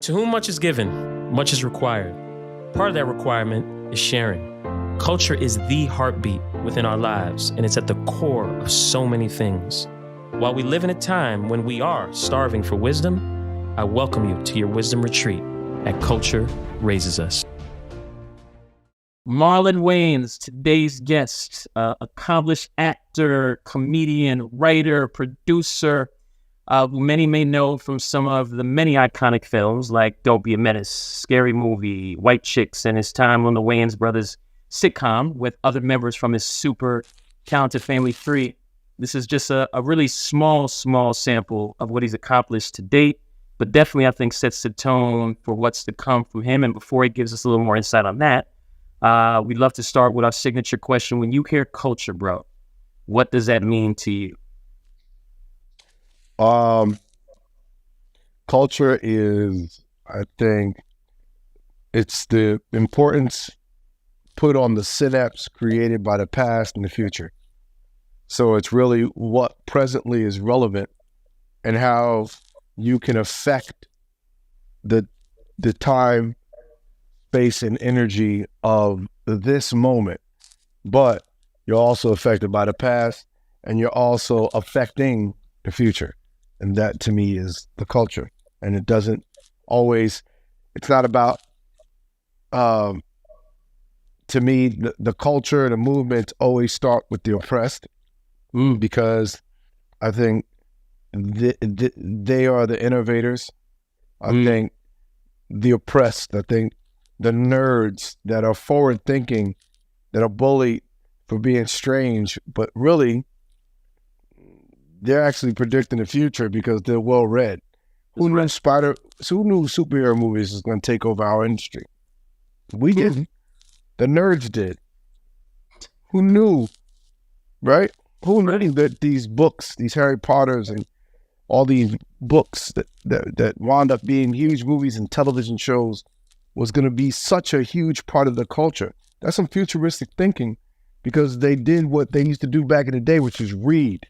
To whom much is given, much is required. Part of that requirement is sharing. Culture is the heartbeat within our lives, and it's at the core of so many things. While we live in a time when we are starving for wisdom, I welcome you to your wisdom retreat at Culture Raises Us. Marlon Wayans, today's guest, accomplished actor, comedian, writer, producer, who many may know from some of the many iconic films like Don't Be a Menace, Scary Movie, White Chicks, and his time on the Wayans brothers sitcom with other members from his super talented family tree. This is just a really small sample of what he's accomplished to date, but definitely I think sets the tone for what's to come from him. And before he gives us a little more insight on that, we'd love to start with our signature question. When you hear culture, bro, what does that mean to you? Culture is, I think, it's the importance put on the synapse created by the past and the future. So it's really what presently is relevant and how you can affect the time, space, and energy of this moment. But you're also affected by the past, and you're also affecting the future. And that, to me, is the culture. And it doesn't always, it's not about, to me, the culture, the movements always start with the oppressed, because I think they are the innovators. I think the oppressed, I think the nerds that are forward thinking, that are bullied for being strange, but really they're actually predicting the future because they're well read. Who knew superhero movies was going to take over our industry? We didn't. The nerds did. Who knew, right? Who knew that these books, these Harry Potters and all these books that wound up being huge movies and television shows was going to be such a huge part of the culture? That's some futuristic thinking, because they did what they used to do back in the day, which is read.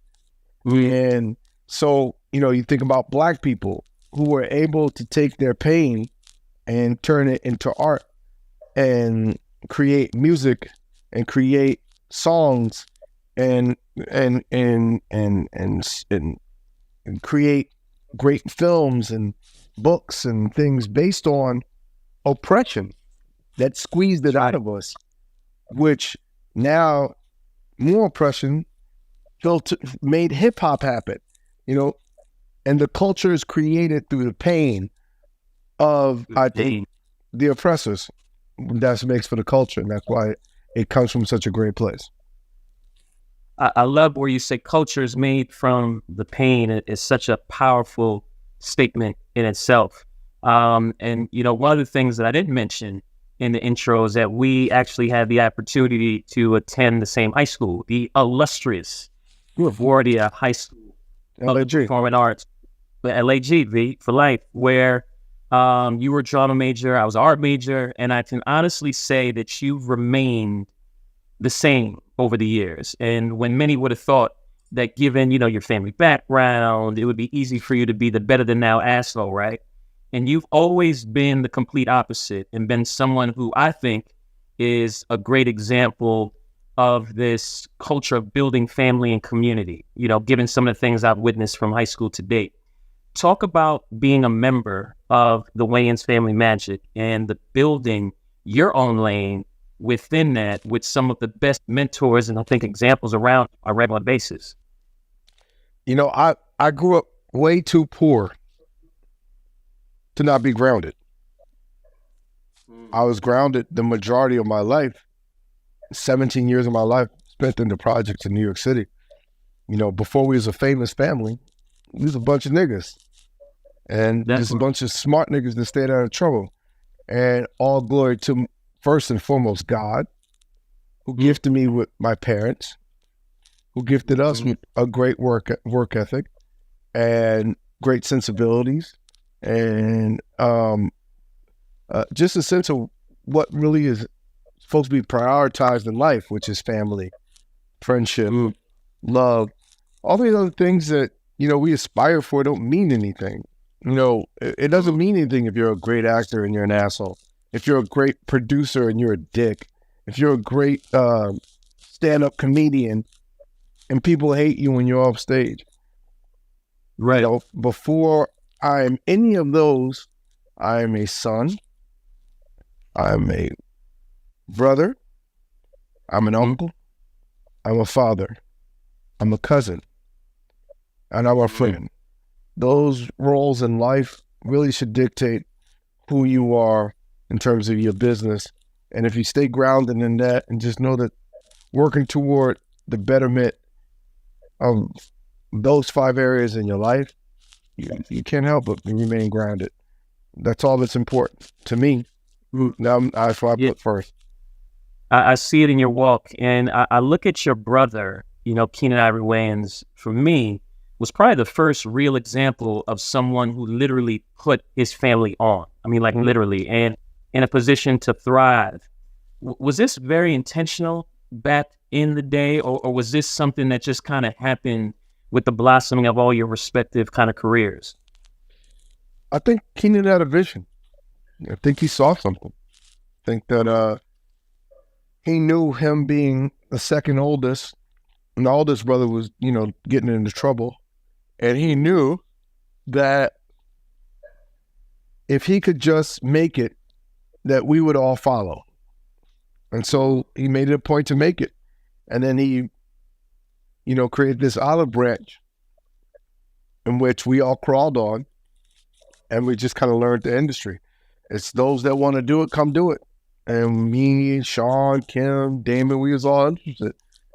And so, you think about Black people who were able to take their pain and turn it into art and create music and create songs and create great films and books and things based on oppression that squeezed it out of us, which now more oppression made hip hop happen, and the culture is created through the pain of, I think, the oppressors. That's what makes for the culture, and that's why it comes from such a great place. I love where you say culture is made from the pain. It's such a powerful statement in itself. And one of the things that I didn't mention in the intro is that we actually had the opportunity to attend the same high school, the illustrious LaGuardia High School of Performing Arts, LAG for life, where you were a drama major, I was an art major, and I can honestly say that you've remained the same over the years. And when many would have thought that given, your family background, it would be easy for you to be the better than now Astor, right? And you've always been the complete opposite and been someone who I think is a great example of this culture of building family and community, given some of the things I've witnessed from high school to date. Talk about being a member of the Wayans family magic and the building your own lane within that with some of the best mentors and I think examples around on a regular basis. I grew up way too poor to not be grounded. I was grounded the majority of my life. 17 years of my life spent in the projects in New York City. Before we was a famous family, we was a bunch of niggas. And just a bunch of smart niggas that stayed out of trouble. And all glory to, first and foremost, God, who gifted me with my parents, who gifted us with a great work ethic and great sensibilities, and just a sense of what really is supposed to be prioritized in life, which is family, friendship, love, all these other things that, we aspire for don't mean anything. It doesn't mean anything if you're a great actor and you're an asshole. If you're a great producer and you're a dick. If you're a great stand-up comedian and people hate you when you're off stage. Right. Before I'm any of those, I am a son. I'm a brother. I'm an uncle. I'm a father. I'm a cousin. And I'm a friend. Those roles in life really should dictate who you are in terms of your business. And if you stay grounded in that and just know that working toward the betterment of those 5 areas in your life, you can't help but remain grounded. That's all that's important to me. That's what I put first. I see it in your walk, and I look at your brother, Keenan Wayans, for me, was probably the first real example of someone who literally put his family on. I mean, like literally, and in a position to thrive. Was this very intentional back in the day, or was this something that just kind of happened with the blossoming of all your respective kind of careers? I think Keenan had a vision. I think he saw something. I think that he knew him being the second oldest, and the oldest brother was, getting into trouble. And he knew that if he could just make it, that we would all follow. And so he made it a point to make it. And then he, created this olive branch in which we all crawled on, and we just kind of learned the industry. It's those that want to do it, come do it. And me, Sean, Kim, Damon, we was all interested.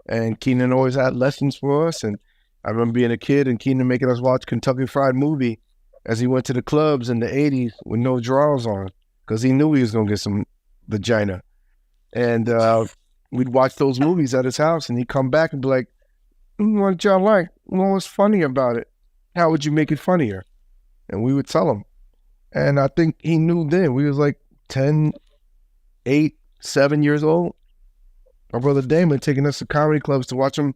And Keenan always had lessons for us. And I remember being a kid and Keenan making us watch Kentucky Fried Movie as he went to the clubs in the 80s with no drawers on, because he knew he was going to get some vagina. And we'd watch those movies at his house, and he'd come back and be like, what y'all like? What was funny about it? How would you make it funnier? And we would tell him. And I think he knew then. We was like 10, 8, 7 years old. My brother Damon taking us to comedy clubs to watch him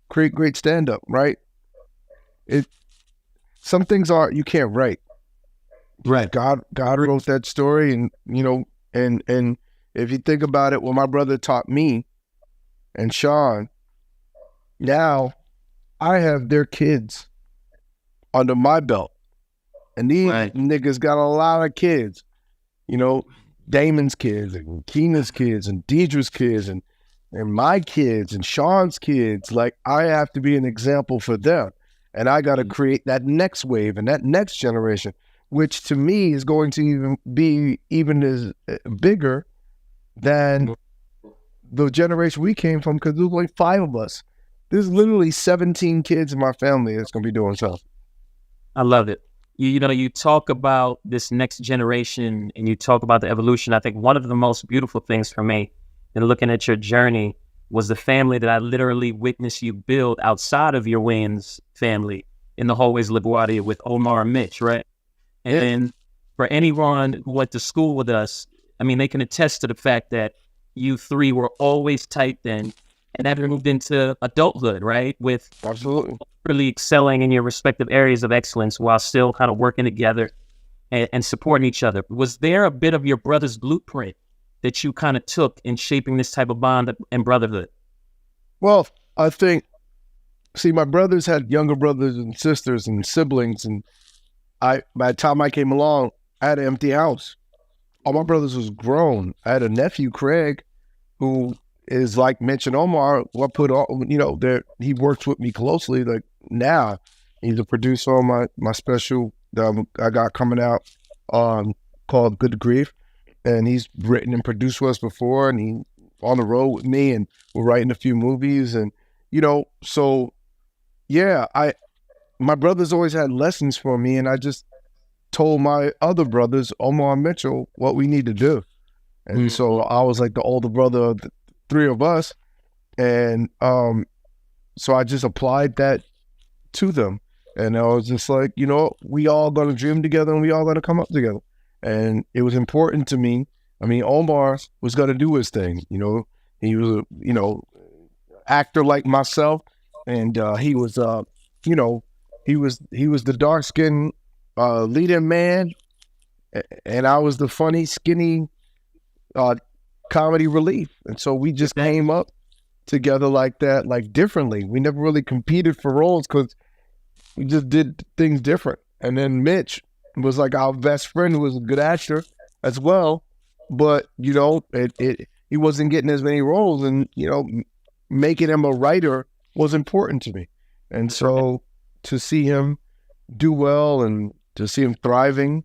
create great stand-up, right? Some things you can't write. Right. God wrote that story, and and if you think about it, what my brother taught me and Sean, now I have their kids under my belt. And these niggas got a lot of kids. Damon's kids and Keenan's kids and Deidre's kids and my kids and Sean's kids. Like, I have to be an example for them. And I got to create that next wave and that next generation, which to me is going to even be as bigger than the generation we came from, because there was like 5 of us. There's literally 17 kids in my family that's going to be doing something. I love it. You talk about this next generation and you talk about the evolution. I think one of the most beautiful things for me in looking at your journey was the family that I literally witnessed you build outside of your Wayans family in the hallways of LaGuardia with Omar and Mitch, right? And for anyone who went to school with us, I mean, they can attest to the fact that you 3 were always tight then, and that moved into adulthood, right? With absolutely really excelling in your respective areas of excellence while still kind of working together and supporting each other. Was there a bit of your brother's blueprint that you kind of took in shaping this type of bond and brotherhood? Well, I think, my brothers had younger brothers and sisters and siblings, and by the time I came along, I had an empty house. All my brothers was grown. I had a nephew, Craig, who is like Mitch and Omar. He works with me closely. Like, now, he's a producer on my special that I got coming out called Good Grief. And he's written and produced for us before, and he on the road with me, and we're writing a few movies. And, my brothers always had lessons for me, and I just told my other brothers, Omar and Mitchell, what we need to do. And so I was like the older brother of the 3 of us. And so I just applied that to them. And I was just like, we all going to dream together, and we all going to come up together. And it was important to me. I mean, Omar was going to do his thing. He was a, actor like myself. And he was, he was the dark-skinned leading man, and I was the funny, skinny comedy relief. And so we just came up together like that, like differently. We never really competed for roles because we just did things different. And then Mitch was like our best friend, who was a good actor as well. But, you know, he wasn't getting as many roles, and, you know, making him a writer was important to me. And so to see him do well and to see him thriving,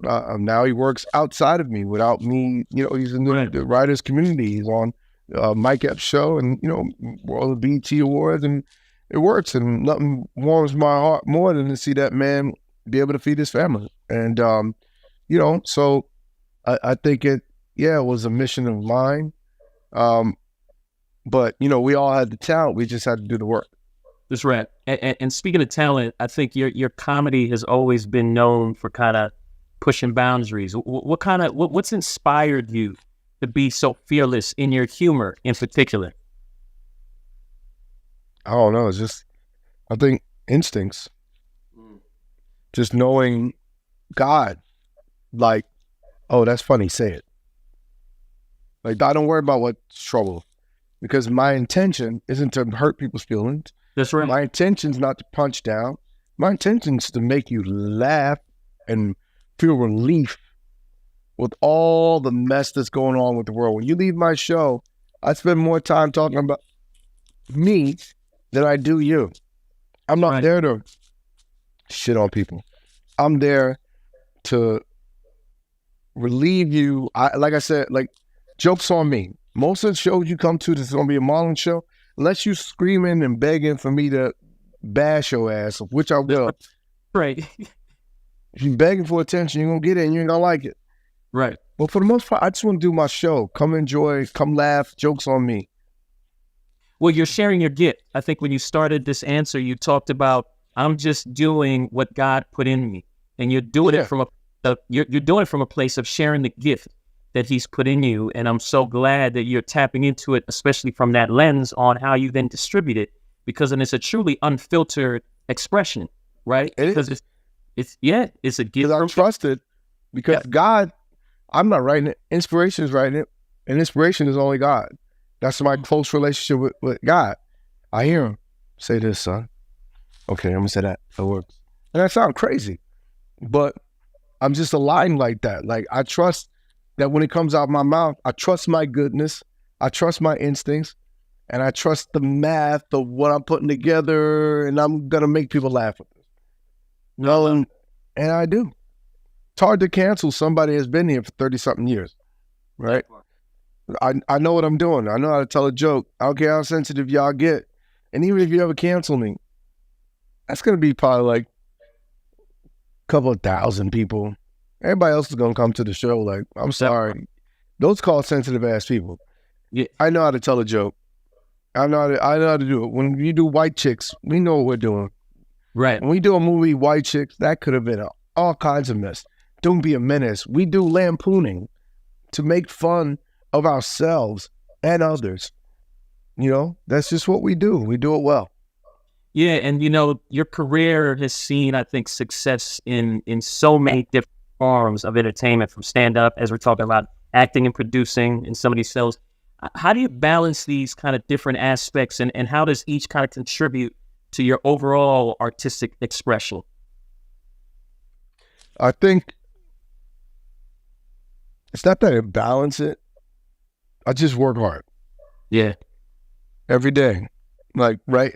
now he works outside of me without me. You know, he's in the writers community. He's on Mike Epps' show, and, you know, all the BET Awards, and it works. And nothing warms my heart more than to see that man be able to feed his family. And, you know, so I think it was a mission of mine. But, you know, we all had the talent. We just had to do the work. That's right. And speaking of talent, I think your comedy has always been known for kind of pushing boundaries. What's inspired you to be so fearless in your humor in particular? I don't know. It's just, I think, instincts. Just knowing God, like, oh, that's funny, say it. Like, I don't worry about what's trouble, because my intention isn't to hurt people's feelings. That's right. My intention's not to punch down. My intention's to make you laugh and feel relief with all the mess that's going on with the world. When you leave my show, I spend more time talking about me than I do you. I'm not there to shit on people. I'm there to relieve you. Like I said, like, joke's on me. Most of the shows you come to, this is going to be a Marlon show, unless you screaming and begging for me to bash your ass, which I will. Right. If you're begging for attention, you're going to get it and you ain't going to like it. Right. But for the most part, I just want to do my show. Come enjoy, come laugh, joke's on me. Well, you're sharing your gift. I think when you started this answer, you talked about, I'm just doing what God put in me. And you're doing it from you're doing it from a place of sharing the gift that he's put in you. And I'm so glad that you're tapping into it, especially from that lens on how you then distribute it, because then it's a truly unfiltered expression, right? Because it's a gift. Because I trust it, because God, I'm not writing it. Inspiration is writing it. And inspiration is only God. That's my close relationship with God. I hear him say this, son. Okay, I'm going to say that. That works. And that sounds crazy, but I'm just aligned like that. Like, I trust that when it comes out of my mouth, I trust my goodness, I trust my instincts, and I trust the math of what I'm putting together, and I'm going to make people laugh with this. No, and I do. It's hard to cancel somebody that's been here for 30-something years, right? I know what I'm doing. I know how to tell a joke. I don't care how sensitive y'all get. And even if you ever cancel me, that's going to be probably like a couple of thousand people. Everybody else is going to come to the show like, I'm sorry. Those call sensitive ass people. Yeah. I know how to tell a joke. I know how to do it. When you do White Chicks, we know what we're doing. Right. When we do a movie, White Chicks, that could have been all kinds of mess. Don't be a menace. We do lampooning to make fun of ourselves and others. You know, that's just what we do. We do it well. Yeah, and you know, your career has seen, I think, success in so many different forms of entertainment, from stand-up, as we're talking about, acting and producing in some of these shows. How do you balance these kind of different aspects, and how does each kind of contribute to your overall artistic expression? I think it's not that I balance it. I just work hard. Yeah. Every day. Like, right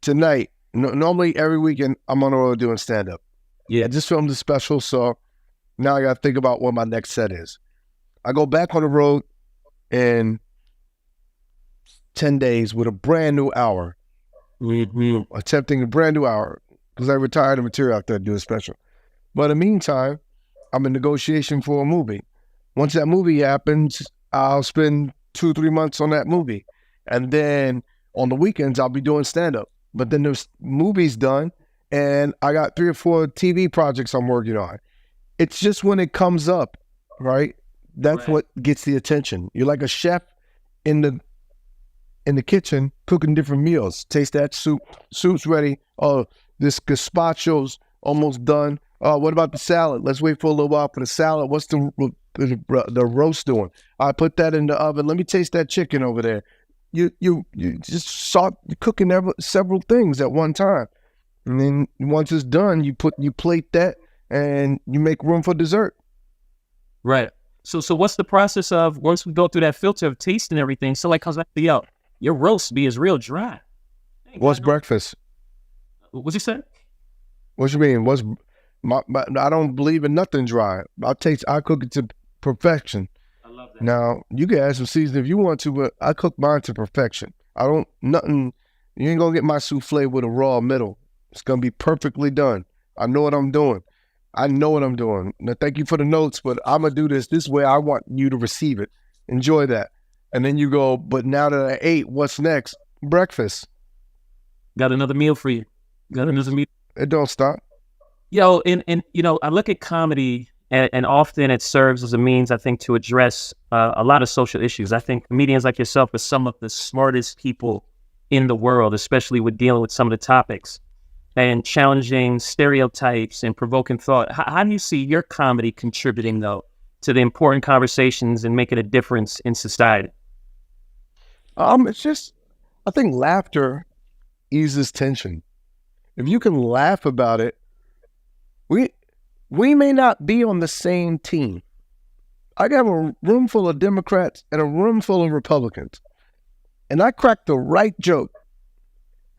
tonight, normally every weekend, I'm on the road doing stand-up. Yeah. I just filmed a special, so now I got to think about what my next set is. I go back on the road in 10 days with a brand new hour. Mm-hmm. Attempting a brand new hour, because I retired the material after I do a special. But in the meantime, I'm in negotiation for a movie. Once that movie happens, I'll spend 2-3 months on that movie. And then on the weekends, I'll be doing stand-up. But then the movie's done, and I got 3 or 4 TV projects I'm working on. It's just when it comes up, right? That's what gets the attention. You're like a chef in the kitchen cooking different meals. Taste that soup. Soup's ready. Oh, this gazpacho's almost done. What about the salad? Let's wait for a little while for the salad. What's the roast doing? I put that in the oven. Let me taste that chicken over there. You just start cooking several things at one time, and then once it's done, you plate that and you make room for dessert. Right. So what's the process of once we go through that filter of taste and everything? So like comes back to your roast is real dry. What's breakfast? What's he say? What you mean? I don't believe in nothing dry. I cook it to perfection. I love that. Now, you can add some seasoning if you want to, but I cook mine to perfection. You ain't gonna get my souffle with a raw middle. It's gonna be perfectly done. I know what I'm doing. Now, thank you for the notes, but I'm gonna do this way. I want you to receive it. Enjoy that. And then you go, but now that I ate, what's next? Breakfast. Got another meal for you. It don't stop. Yo, and I look at comedy and often it serves as a means, I think, to address a lot of social issues. I think comedians like yourself are some of the smartest people in the world, especially with dealing with some of the topics and challenging stereotypes and provoking thought. How do you see your comedy contributing, though, to the important conversations and making a difference in society? It's just, I think laughter eases tension. If you can laugh about it, we may not be on the same team. I got a room full of Democrats and a room full of Republicans, and I cracked the right joke,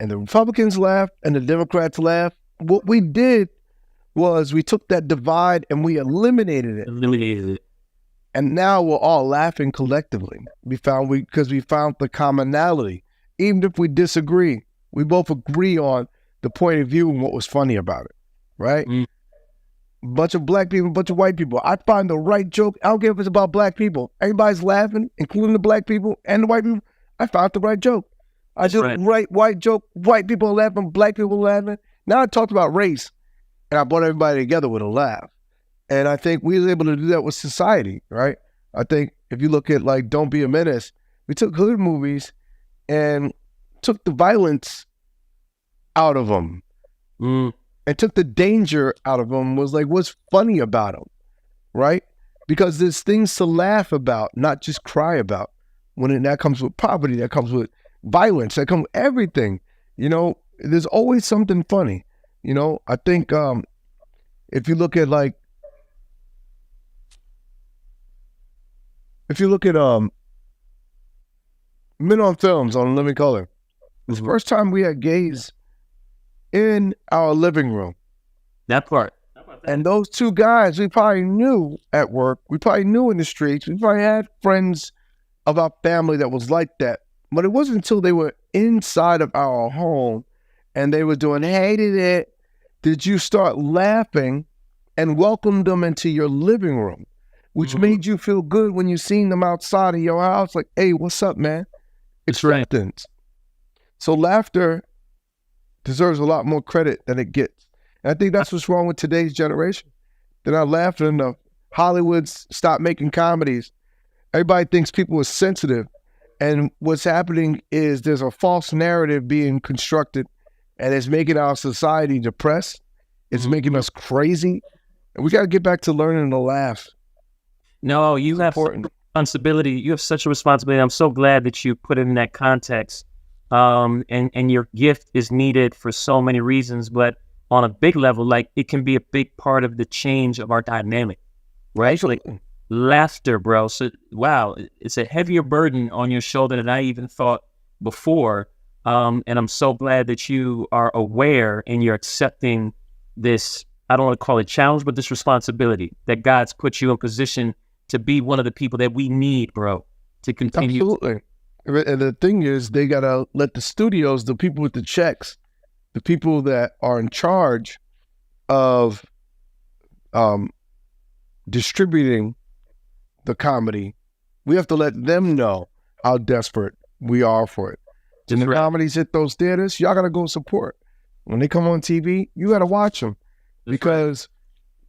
and the Republicans laughed and the Democrats laughed. What we did was we took that divide and we eliminated it. And now we're all laughing collectively. Because we found the commonality. Even if we disagree, we both agree on the point of view and what was funny about it, right? Bunch of black people, bunch of white people. I find the right joke. I don't care if it's about black people. Everybody's laughing, including the black people and the white people. I found the right joke. I just write white joke. White people are laughing, black people are laughing. Now I talked about race, and I brought everybody together with a laugh. And I think we were able to do that with society, right? I think if you look at like Don't Be a Menace, we took hood movies and took the violence out of them and took the danger out of them. Was like, what's funny about them, right? Because there's things to laugh about, not just cry about. That comes with poverty, that comes with violence, that comes with everything. There's always something funny. I think if you look at Men on Films on Living Color, it's the first time we had gays in our living room. That part. And those two guys, we probably knew at work, we probably knew in the streets, we probably had friends of our family that was like that. But it wasn't until they were inside of our home and they were doing, hated it, did you start laughing and welcome them into your living room, which made you feel good when you seen them outside of your house, like, hey, what's up, man? Acceptance. So laughter deserves a lot more credit than it gets. And I think that's what's wrong with today's generation. They're not laughing enough. Hollywood's stopped making comedies. Everybody thinks people are sensitive. And what's happening is there's a false narrative being constructed, and it's making our society depressed. It's making us crazy. And we got to get back to learning to laugh. No, you have responsibility. You have such a responsibility. I'm so glad that you put it in that context. And your gift is needed for so many reasons, but on a big level, like it can be a big part of the change of our dynamic, right? Like laughter, bro. So, wow, it's a heavier burden on your shoulder than I even thought before. And I'm so glad that you are aware and you're accepting this, I don't want to call it challenge, but this responsibility that God's put you in position to be one of the people that we need, bro, to continue. Absolutely. And the thing is, they got to let the studios, the people with the checks, the people that are in charge of distributing the comedy, we have to let them know how desperate we are for it. When the comedies hit those theaters, y'all got to go support. When they come on TV, you got to watch them because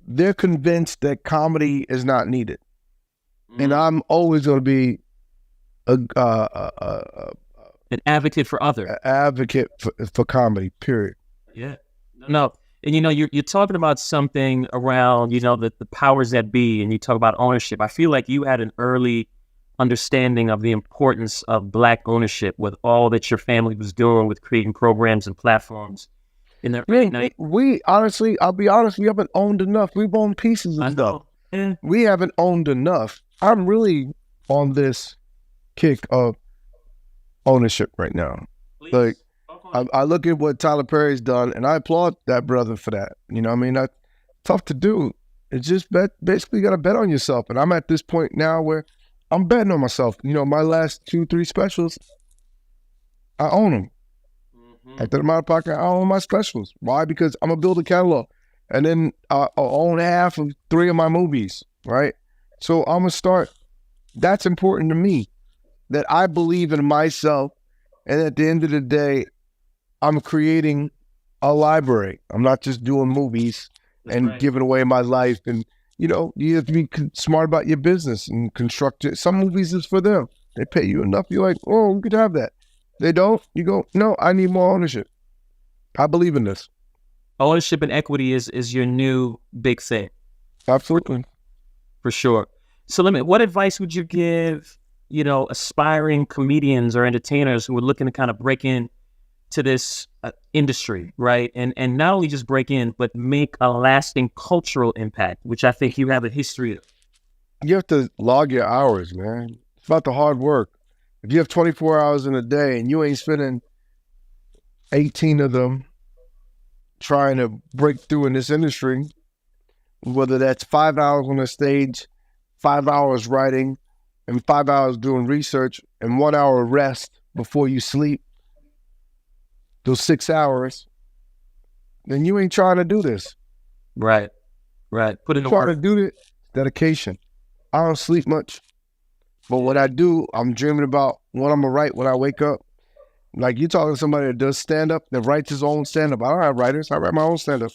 they're convinced that comedy is not needed. And I'm always going to be an advocate for others. An advocate for comedy, period. Yeah. No, And, you know, you're talking about something around, you know, the powers that be, and you talk about ownership. I feel like you had an early understanding of the importance of Black ownership with all that your family was doing with creating programs and platforms in the early 90s. We honestly, I'll be honest, we haven't owned enough. We've owned pieces of stuff. Yeah. We haven't owned enough. I'm really on this kick of ownership right now. Please. Like, I look at what Tyler Perry's done, and I applaud that brother for that. You know what I mean? That's tough to do. It's just basically got to bet on yourself. And I'm at this point now where I'm betting on myself. You know, my last 2-3 specials, I own them. At the amount of pocket, I own my specials. Why? Because I'm going to build a catalog. And then I'll own half of 3 of my movies, right? So I'm going to start. That's important to me, that I believe in myself. And at the end of the day, I'm creating a library. I'm not just doing movies and giving away my life. And, you know, you have to be smart about your business and construct it. Some movies is for them. They pay you enough. You're like, oh, we could have that. They don't. You go, no, I need more ownership. I believe in this. Ownership and equity is your new big thing. Absolutely. For sure. So what advice would you give, you know, aspiring comedians or entertainers who are looking to kind of break in to this industry, right? And not only just break in, but make a lasting cultural impact, which I think you have a history of. You have to log your hours, man. It's about the hard work. If you have 24 hours in a day and you ain't spending 18 of them trying to break through in this industry, whether that's 5 hours on a stage, 5 hours writing, and 5 hours doing research, and 1 hour rest before you sleep, those 6 hours, then you ain't trying to do this. Right. Put in the Trying work. to do this, dedication. I don't sleep much, but what I do, I'm dreaming about what I'm gonna write when I wake up. Like, you talking to somebody that does stand-up, that writes his own stand-up. I don't have writers. I write my own stand-up.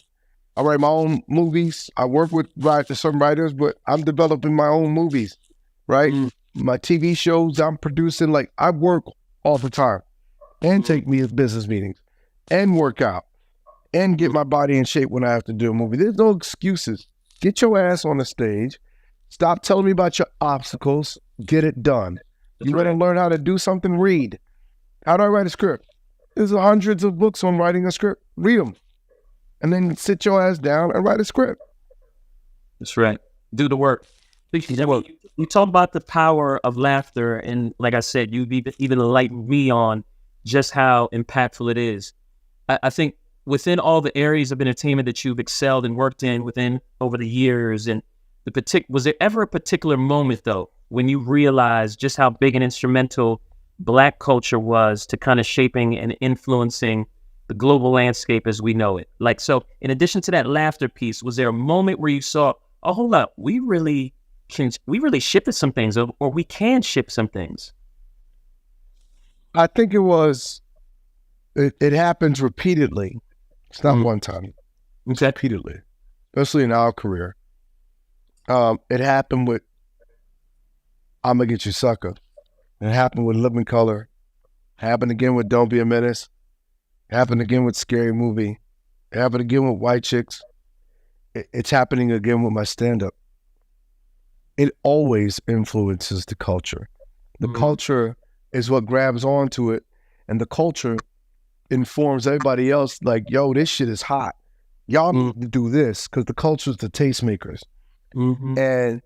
I write my own movies. I work with some writers, but I'm developing my own movies, right? My TV shows I'm producing, like, I work all the time and take me to business meetings and work out and get my body in shape when I have to do a movie. There's no excuses. Get your ass on the stage. Stop telling me about your obstacles. Get it done. You want to learn how to do something? Read. How do I write a script? There's hundreds of books on writing a script. Read them. And then sit your ass down and write a script. That's right. Do the work. You talk about the power of laughter, and like I said, you even enlightened me on just how impactful it is. I think within all the areas of entertainment that you've excelled and worked in within over the years, and was there ever a particular moment though when you realized just how big and instrumental Black culture was to kind of shaping and influencing the global landscape as we know it? Like, so in addition to that laughter piece, was there a moment where you saw, oh, hold up, we really shifted some things, or we can shift some things? I think it happens repeatedly. It's not one time. It's repeatedly, especially in our career. It happened with I'm Gonna Get You Sucker. It happened with Living Color. It happened again with Don't Be a Menace. It happened again with Scary Movie. It happened again with White Chicks. It's happening again with my stand-up. It always influences the culture. The culture is what grabs onto it, and the culture informs everybody else, like, yo, this shit is hot. Y'all need to do this, because the culture is the tastemakers. And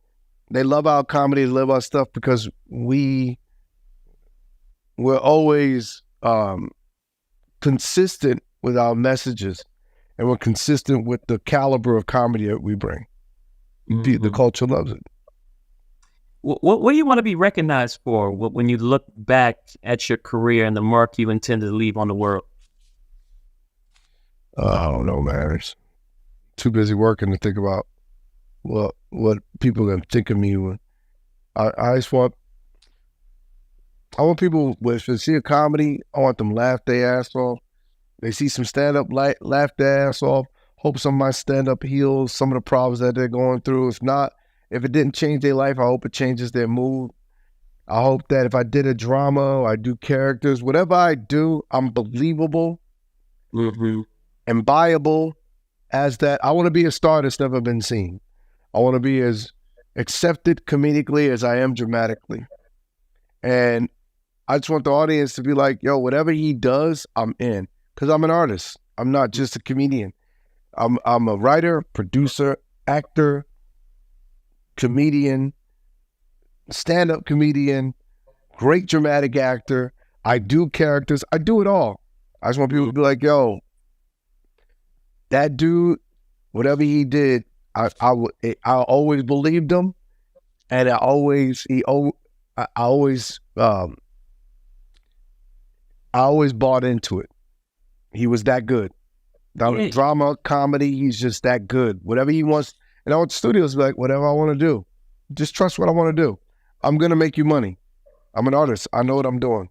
they love our comedy, they love our stuff, because we're always consistent with our messages, and we're consistent with the caliber of comedy that we bring. The culture loves it. What do you want to be recognized for when you look back at your career and the mark you intend to leave on the world? I don't know, man. It's too busy working to think about what people are going to think of me. I just want people, if they see a comedy, I want them laugh their ass off. They see some stand-up, laugh their ass off. Hope some of my stand-up heals some of the problems that they're going through. If it didn't change their life, I hope it changes their mood. I hope that if I did a drama or I do characters, whatever I do, I'm believable and buyable as that. I want to be a star that's never been seen. I want to be as accepted comedically as I am dramatically. And I just want the audience to be like, yo, whatever he does, I'm in. Because I'm an artist. I'm not just a comedian. I'm a writer, producer, actor, comedian, stand-up comedian, great dramatic actor. I do characters. I do it all. I just want people to be like, yo, that dude, whatever he did, I always believed him, and I always bought into it. He was that good. That was drama, comedy. He's just that good. Whatever he wants, and I want studios to be like, whatever I want to do, just trust what I want to do. I'm gonna make you money. I'm an artist. I know what I'm doing.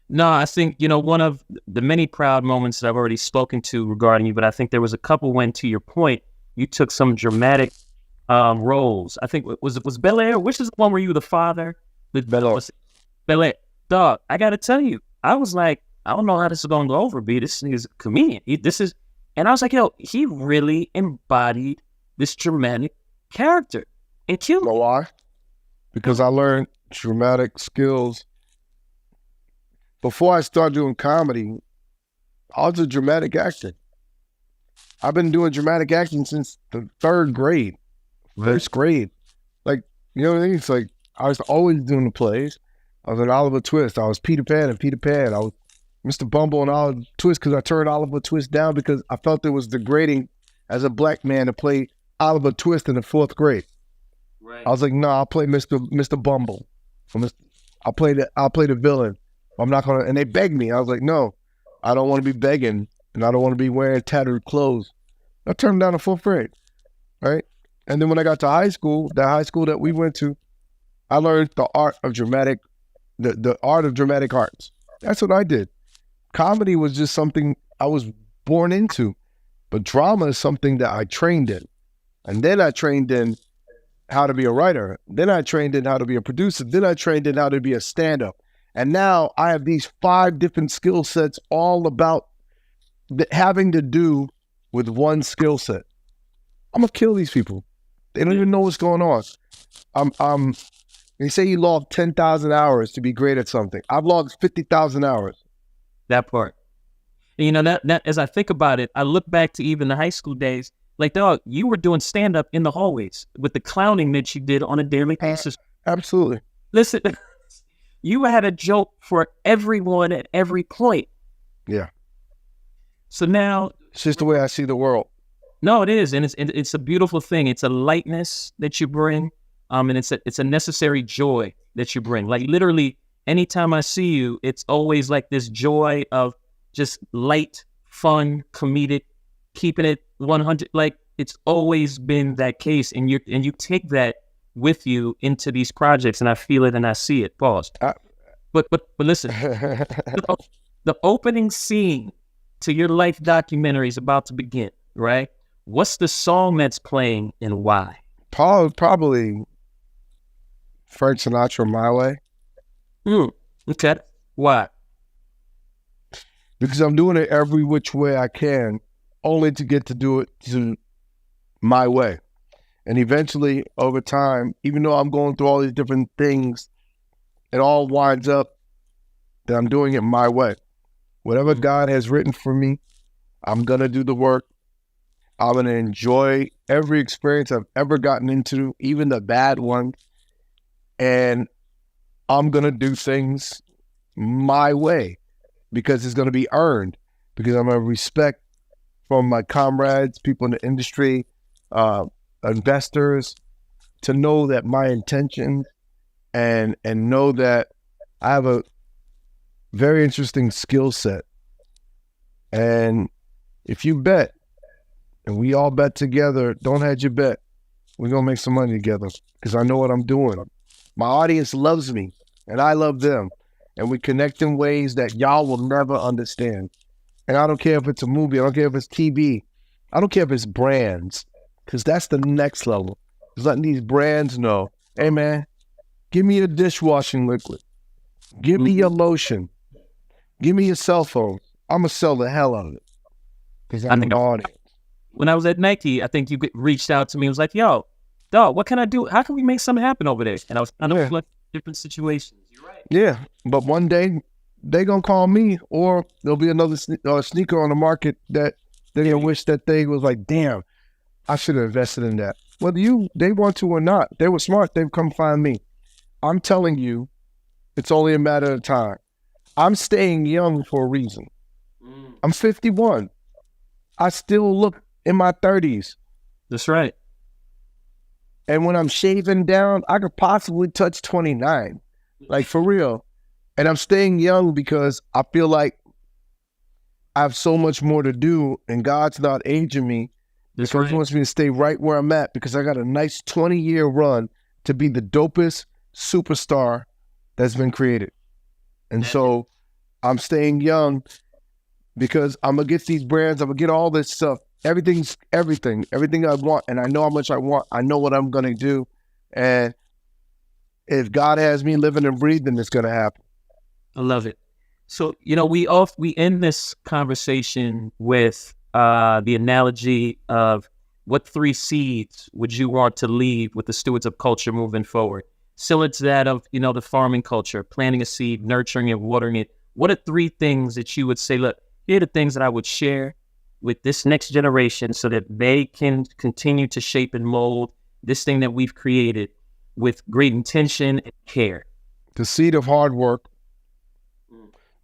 No, I think, one of the many proud moments that I've already spoken to regarding you, but I think there was a couple when, to your point, you took some dramatic roles. I think was Bel Air, which is the one where you were the father? Bel Air. Dog, I got to tell you, I was like, I don't know how this is going to go over, B. This nigga's a comedian. And I was like, yo, he really embodied this dramatic character and killed. You know why? Because I learned dramatic skills. Before I started doing comedy, I was a dramatic actor. I've been doing dramatic acting since the third grade, first grade. Like, you know what I mean? It's like, I was always doing the plays. I was in Oliver Twist. I was Peter Pan and Peter Pan. I was Mr. Bumble and Oliver Twist because I turned Oliver Twist down because I felt it was degrading as a black man to play Oliver Twist in the fourth grade. Right. I was like, no, I'll play Mr. Bumble. I'll play the villain. I'm not gonna, and they begged me. I was like, no, I don't want to be begging, and I don't want to be wearing tattered clothes. I turned down to fourth grade, right? And then when I got to high school, that high school that we went to, I learned the art of dramatic, the art of dramatic arts. That's what I did. Comedy was just something I was born into, but drama is something that I trained in. And then I trained in how to be a writer. Then I trained in how to be a producer. Then I trained in how to be a stand-up. And now I have these 5 different skill sets all about having to do with one skill set. I'm going to kill these people. They don't even know what's going on. They say you logged 10,000 hours to be great at something. I've logged 50,000 hours. That part. And that as I think about it, I look back to even the high school days, like, dog, you were doing stand-up in the hallways with the clowning that you did on a daily basis. Absolutely. Listen, you had a joke for everyone at every point. Yeah. So now it's just the way I see the world. No, it is, and it's a beautiful thing. It's a lightness that you bring, and it's a necessary joy that you bring. Like literally, anytime I see you, it's always like this joy of just light, fun, comedic, keeping it 100. Like it's always been that case, and you take that with you into these projects, and I feel it and I see it. Pause. But listen, the opening scene to your life documentary is about to begin, right? What's the song that's playing and why? Probably Frank Sinatra, My Way. Okay. Why? Because I'm doing it every which way I can, only to get to do it to my way. And eventually, over time, even though I'm going through all these different things, it all winds up that I'm doing it my way. Whatever God has written for me, I'm going to do the work. I'm going to enjoy every experience I've ever gotten into, even the bad ones. And I'm going to do things my way because it's going to be earned, because I'm going to respect from my comrades, people in the industry, investors, to know that my intention and know that I have a very interesting skill set. And if you bet, and we all bet together, don't hedge your bet, we're going to make some money together because I know what I'm doing. My audience loves me and I love them. And we connect in ways that y'all will never understand. And I don't care if it's a movie, I don't care if it's TV, I don't care if it's brands, because that's the next level. It's letting these brands know, hey man, give me your dishwashing liquid. Give me your lotion. Give me your cell phone. I'm going to sell the hell out of it because I'm an audience. when I was at Nike, I think you reached out to me and was like, yo, dog, what can I do? How can we make something happen over there? And I was kind of different situations. You're right. Yeah, but one day they gonna call me, or there'll be another sneaker on the market that they're gonna wish that they was like, damn, I should have invested in that. Whether they want to or not, they were smart. They've come find me. I'm telling you, it's only a matter of time. I'm staying young for a reason. I'm 51. I still look in my 30s. That's right. And when I'm shaving down, I could possibly touch 29. Like, for real. And I'm staying young because I feel like I have so much more to do, and God's not aging me. That's because He wants me to stay right where I'm at, because I got a nice 20-year run to be the dopest superstar that's been created. And so I'm staying young because I'm going to get these brands. I'm going to get all this stuff. Everything I want. And I know how much I want. I know what I'm going to do. And if God has me living and breathing, it's going to happen. I love it. So, we end this conversation with the analogy of what 3 seeds would you want to leave with the stewards of culture moving forward? Similar to that of, the farming culture, planting a seed, nurturing it, watering it. What are 3 things that you would say, look, here are the things that I would share with this next generation so that they can continue to shape and mold this thing that we've created with great intention and care? The seed of hard work,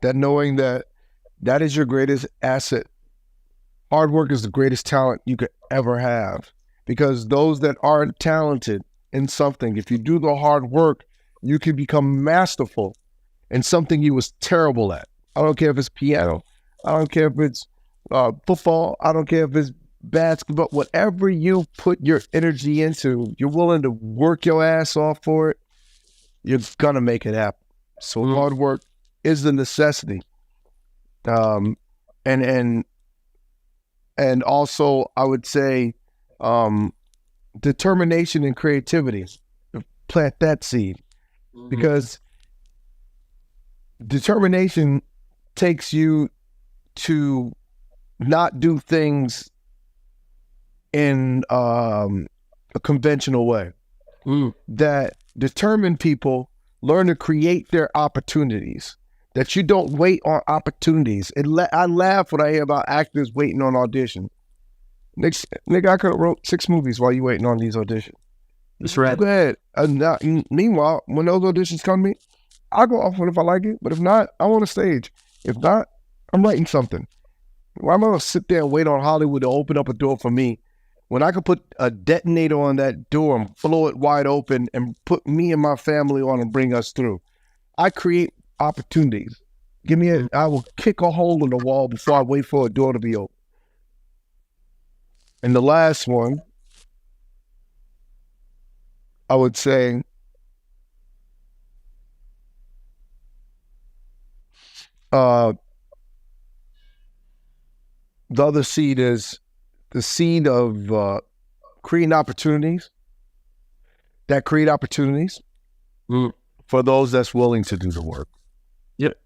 that knowing that is your greatest asset. Hard work is the greatest talent you could ever have, because those that aren't talented in something, if you do the hard work, you can become masterful in something you was terrible at. I don't care if it's piano. I don't care if it's football. I don't care if it's basketball. Whatever you put your energy into, you're willing to work your ass off for it, you're going to make it happen. So hard work is the necessity. And also I would say determination and creativity. Plant that seed, because determination takes you to not do things in a conventional way. That determined people learn to create their opportunities, that you don't wait on opportunities. I laugh when I hear about actors waiting on audition. Nigga, I could have wrote 6 movies while you waiting on these auditions. That's right. Go ahead. Meanwhile, when those auditions come to me, I'll go off one if I like it. But if not, I'm on a stage. If not, I'm writing something. Why am I going to sit there and wait on Hollywood to open up a door for me when I could put a detonator on that door and blow it wide open and put me and my family on and bring us through? I create opportunities. I will kick a hole in the wall before I wait for a door to be open. And the last one, I would say, the other seed is the seed of creating opportunities that create opportunities for those that's willing to do the work. Yep.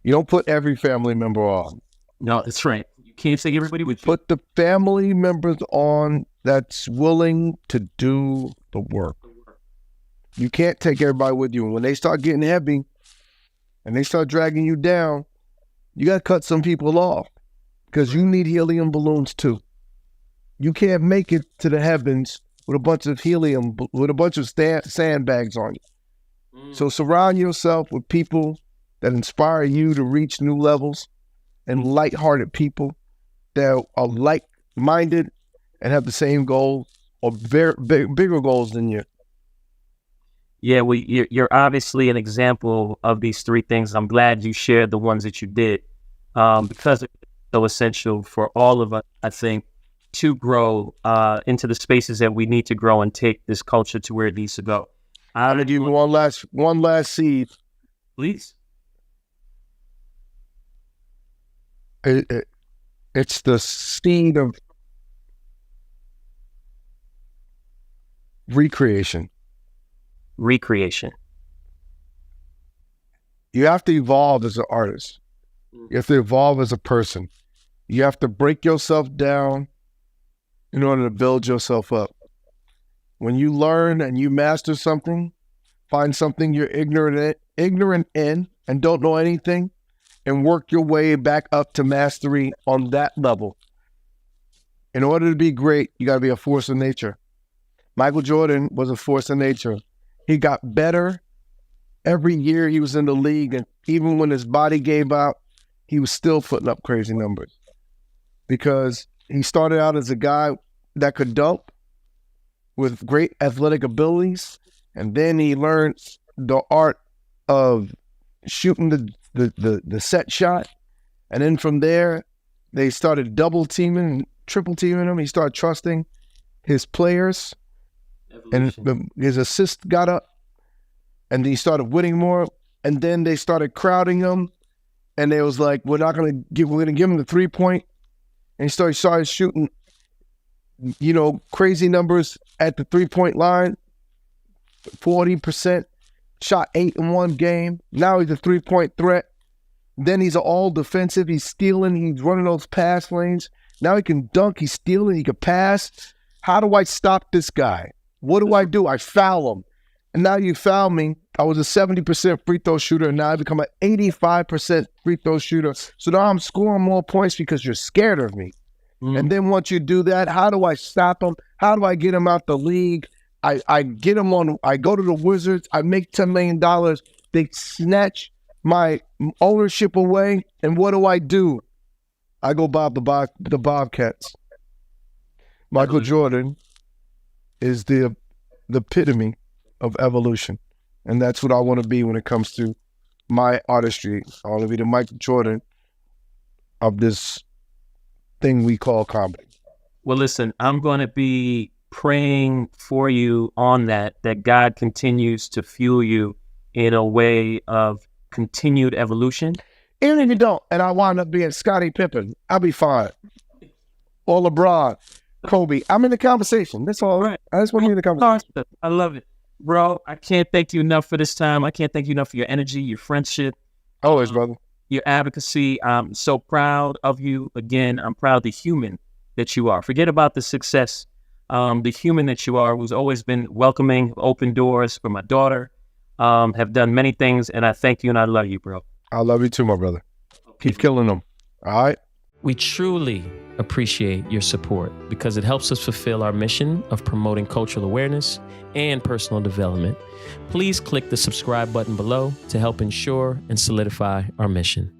You don't put every family member on. No, that's right. You can't take everybody with you. Put the family members on that's willing to do the work. You can't take everybody with you. And when they start getting heavy and they start dragging you down, you got to cut some people off, because you need helium balloons too. You can't make it to the heavens with a bunch of sandbags on you. So surround yourself with people that inspire you to reach new levels, and lighthearted people that are like-minded and have the same goals or bigger goals than you. Yeah, well, you're obviously an example of these 3 things. I'm glad you shared the ones that you did, because it's so essential for all of us, I think, to grow into the spaces that we need to grow and take this culture to where it needs to go. I'm gonna give you one last seed. Please. It's the seed of recreation. You have to evolve as an artist. You have to evolve as a person. You have to break yourself down in order to build yourself up. When you learn and you master something, find something you're ignorant in and don't know anything, and work your way back up to mastery on that level. In order to be great, you got to be a force of nature. Michael Jordan was a force of nature. He got better every year he was in the league, and even when his body gave out, he was still putting up crazy numbers because he started out as a guy that could dunk with great athletic abilities, and then he learned the art of shooting the set shot, and then from there, they started double teaming, triple teaming him. He started trusting his players, and his assist got up, and he started winning more, and then they started crowding him, and they was like, we're gonna give him the 3-point, and he started shooting, crazy numbers at the 3-point line, 40%, shot 8 in one game. Now he's a 3-point threat. Then he's all defensive. He's stealing. He's running those pass lanes. Now he can dunk. He's stealing. He can pass. How do I stop this guy? What do? I foul him. And now you foul me. I was a 70% free throw shooter, and now I become an 85% free throw shooter. So now I'm scoring more points because you're scared of me. And then once you do that, how do I stop him? How do I get him out the league? I get him on. I go to the Wizards. I make $10 million. They snatch my ownership away, and what do? I go bob the Bobcats. Michael Jordan is the epitome of evolution, and that's what I want to be when it comes to my artistry. I want to be the Michael Jordan of this thing we call comedy. Well, listen, I'm going to be praying for you on that God continues to fuel you in a way of continued evolution. Even if you don't, and I wind up being Scottie Pippen, I'll be fine. Or LeBron, Kobe. I'm in the conversation. That's all right. I just want to be in the conversation. I love it. Bro, I can't thank you enough for this time. I can't thank you enough for your energy, your friendship. Always, brother. Your advocacy. I'm so proud of you. Again, I'm proud of the human that you are. Forget about the success. The human that you are, who's always been welcoming, open doors for my daughter, have done many things, and I thank you and I love you, bro. I love you too, my brother. Keep killing them. All right? We truly appreciate your support because it helps us fulfill our mission of promoting cultural awareness and personal development. Please click the subscribe button below to help ensure and solidify our mission.